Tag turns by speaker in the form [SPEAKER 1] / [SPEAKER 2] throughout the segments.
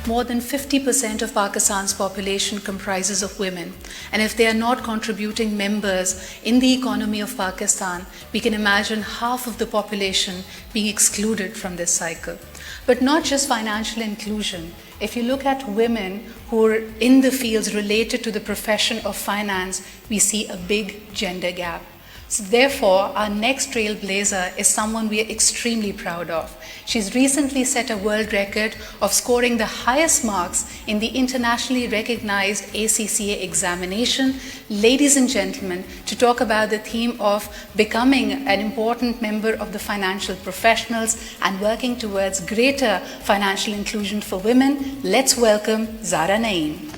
[SPEAKER 1] more than 50% of Pakistan's population comprises of women. And if they are not contributing members in the economy of Pakistan, we can imagine half of the population being excluded from this cycle. But not just financial inclusion. If you look at women who are in the fields related to the profession of finance, we see a big gender gap. So therefore, our next trailblazer is someone we are extremely proud of. She's recently set a world record of scoring the highest marks in the internationally recognized ACCA examination. Ladies and gentlemen, to talk about the theme of becoming an important member of the financial professionals and working towards greater financial inclusion for women, let's welcome Zara Naeem.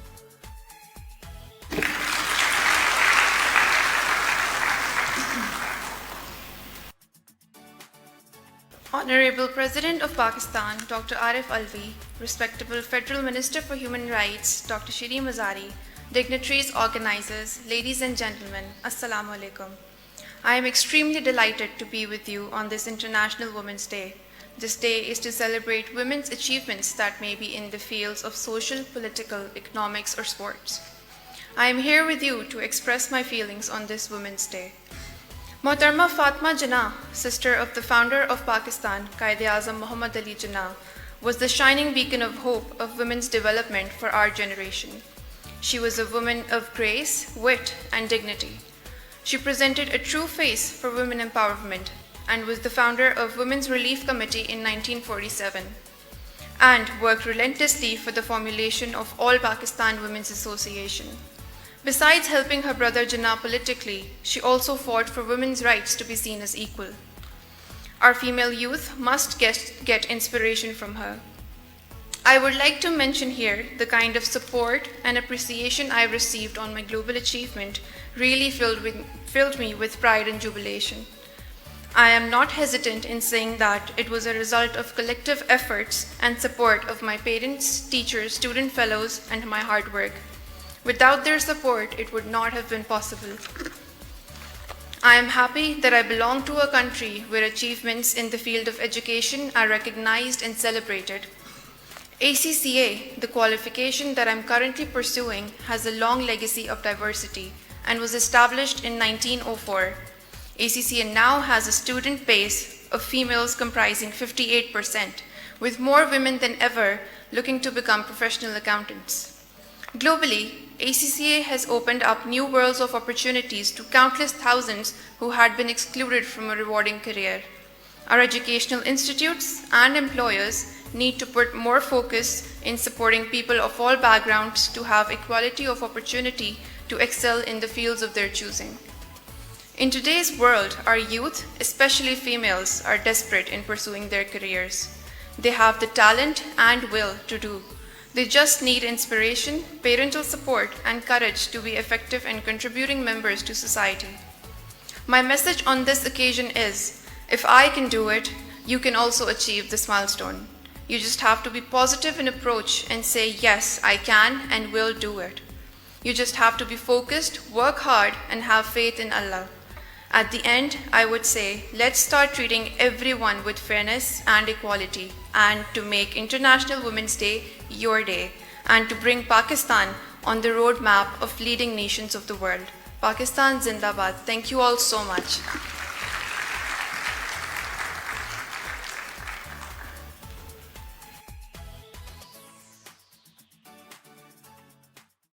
[SPEAKER 2] Honorable President of Pakistan, Dr. Arif Alvi, respectable Federal Minister for Human Rights, Dr. Shiri Mazari, dignitaries, organizers, ladies and gentlemen, Assalamu alaikum. I am extremely delighted to be with you on this International Women's Day. This day is to celebrate women's achievements that may be in the fields of social, political, economics, or sports. I am here with you to express my feelings on this Women's Day. Mohtarma Fatma Jinnah, sister of the founder of Pakistan, Quaid-e-Azam Muhammad Ali Jinnah, was the shining beacon of hope of women's development for our generation. She was a woman of grace, wit, and dignity. She presented a true face for women empowerment and was the founder of Women's Relief Committee in 1947 and worked relentlessly for the formulation of All Pakistan Women's Association. Besides helping her brother Jinnah politically, she also fought for women's rights to be seen as equal. Our female youth must get inspiration from her. I would like to mention here the kind of support and appreciation I received on my global achievement really filled me with pride and jubilation. I am not hesitant in saying that it was a result of collective efforts and support of my parents, teachers, student fellows, and my hard work. Without their support, it would not have been possible. I am happy that I belong to a country where achievements in the field of education are recognized and celebrated. ACCA, the qualification that I'm currently pursuing, has a long legacy of diversity and was established in 1904. ACCA now has a student base of females comprising 58%, with more women than ever looking to become professional accountants. Globally, ACCA has opened up new worlds of opportunities to countless thousands who had been excluded from a rewarding career. Our educational institutes and employers need to put more focus in supporting people of all backgrounds to have equality of opportunity to excel in the fields of their choosing. In today's world, our youth, especially females, are desperate in pursuing their careers. They have the talent and will to do. They just need inspiration, parental support, and courage to be effective and contributing members to society. My message on this occasion is, if I can do it, you can also achieve this milestone. You just have to be positive in approach and say, yes, I can and will do it. You just have to be focused, work hard, and have faith in Allah. At the end, I would say, let's start treating everyone with fairness and equality, and to make International Women's Day your day, and to bring Pakistan on the roadmap of leading nations of the world. Pakistan Zindabad. Thank you all so much.